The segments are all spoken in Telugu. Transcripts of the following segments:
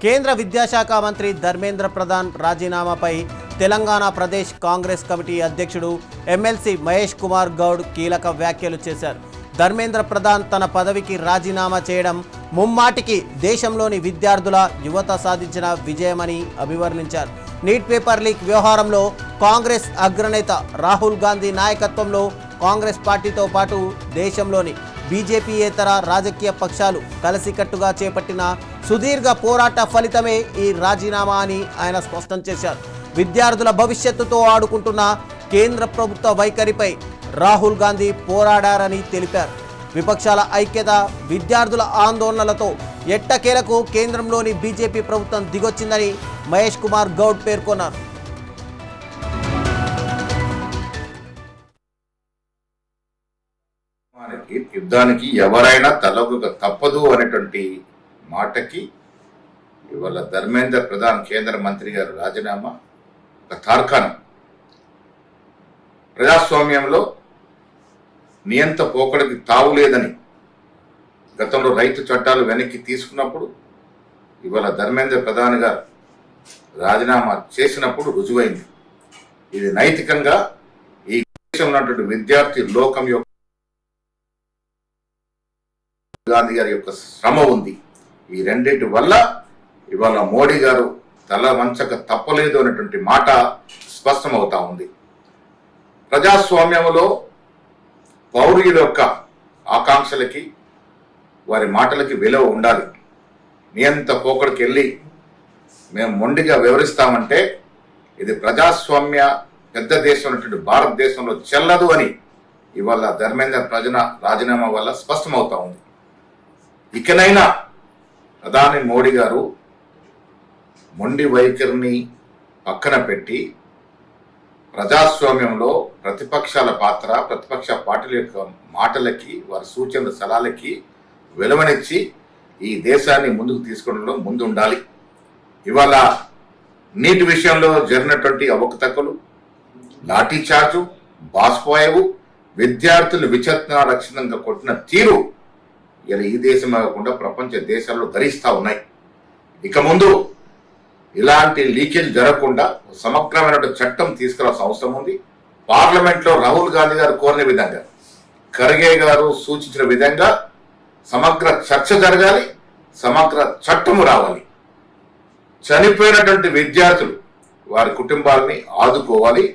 కేంద్ర విద్యాశాఖ మంత్రి ధర్మేంద్ర ప్రధాన్ రాజీనామాపై తెలంగాణ ప్రదేశ్ కాంగ్రెస్ కమిటీ అధ్యక్షుడు ఎమ్మెల్సీ మహేష్ కుమార్ గౌడ్ కీలక వ్యాఖ్యలు చేశారు. ధర్మేంద్ర ప్రధాన్ తన పదవికి రాజీనామా చేయడం ముమ్మాటికి దేశంలోని విద్యార్థుల యువత సాధించిన విజయమని అభివర్ణించారు. నీట్ పేపర్ లీక్ వ్యవహారంలో కాంగ్రెస్ అగ్రనేత రాహుల్ గాంధీ నాయకత్వంలో కాంగ్రెస్ పార్టీతో పాటు దేశంలోని బీజేపీయేతర రాజకీయ పక్షాలు కలిసికట్టుగా చేపట్టిన సుదీర్ఘ పోరాట ఫలితమే ఈ రాజీనామా అని ఆయన స్పష్టం చేశారు. విద్యార్థుల భవిష్యత్తుతో ఆడుకుంటున్న కేంద్ర ప్రభుత్వ వైఖరిపై రాహుల్ గాంధీ పోరాడారని తెలిపారు. విపక్షాల ఐక్యత, విద్యార్థుల ఆందోళనలతో ఎట్టకేలకు కేంద్రంలోని బీజేపీ ప్రభుత్వం దిగొచ్చిందని మహేష్ కుమార్ గౌడ్ పేర్కొన్నారు. యుద్ధానికి ఎవరైనా తలొగ్గ తప్పదు అనేటువంటి మాటకి ఇవాళ ధర్మేంద్ర ప్రధాన్ కేంద్ర మంత్రి గారు రాజీనామా ఒక తార్కాణం. ప్రజాస్వామ్యంలో నియంత పోకడికి తావులేదని గతంలో రైతు చట్టాలు వెనక్కి తీసుకున్నప్పుడు ఇవాళ ధర్మేంద్ర ప్రధాన్ గారు రాజీనామా చేసినప్పుడు రుజువైంది. ఇది నైతికంగా ఈ దేశంలో ఉన్నటువంటి విద్యార్థి లోకం యొక్క గాంధీ గారి యొక్క శ్రమ ఉంది. ఈ రెండింటి వల్ల ఇవాళ మోడీ గారు తల వంచక తప్పలేదు అనేటువంటి మాట స్పష్టమవుతా ఉంది. ప్రజాస్వామ్యంలో పౌరుల యొక్క ఆకాంక్షలకి వారి మాటలకి విలువ ఉండాలి. నియంత పోకడికి వెళ్ళి మేము మొండిగా వివరిస్తామంటే ఇది ప్రజాస్వామ్య పెద్ద దేశం ఉన్నటువంటి భారతదేశంలో చెల్లదు అని ఇవాళ ధర్మేంద్ర రాజీనామా వల్ల స్పష్టమవుతా ఉంది. ఇకనైనా ప్రధాని మోడీ గారు మొండి వైఖరిని పక్కన పెట్టి ప్రజాస్వామ్యంలో ప్రతిపక్షాల పాత్ర, ప్రతిపక్ష పార్టీల యొక్క మాటలకి, వారి సూచనల సలహాలకి విలువనిచ్చి ఈ దేశాన్ని ముందుకు తీసుకోవడంలో ముందు ఉండాలి. ఇవాళ నీటి విషయంలో జరిగినటువంటి అవకతవకలు, లాఠీ చార్జు, బాష్పాయవు, విద్యార్థులు విచక్షణారహితంగా కొట్టిన తీరు ఇలా ఈ దేశం కాకుండా ప్రపంచ దేశాల్లో ధరిస్తూ ఉన్నాయి. ఇక ముందు ఇలాంటి లీకేజ్ జరగకుండా సమగ్రమైన చట్టం తీసుకురావాల్సిన అవసరం ఉంది. పార్లమెంట్లో రాహుల్ గాంధీ గారు కోరిన విధంగా, ఖర్గే గారు సూచించిన విధంగా సమగ్ర చర్చ జరగాలి, సమగ్ర చట్టము రావాలి. చనిపోయినటువంటి విద్యార్థులు వారి కుటుంబాలని ఆదుకోవాలి.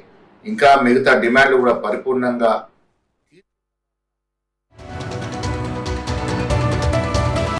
ఇంకా మిగతా డిమాండ్లు కూడా పరిపూర్ణంగా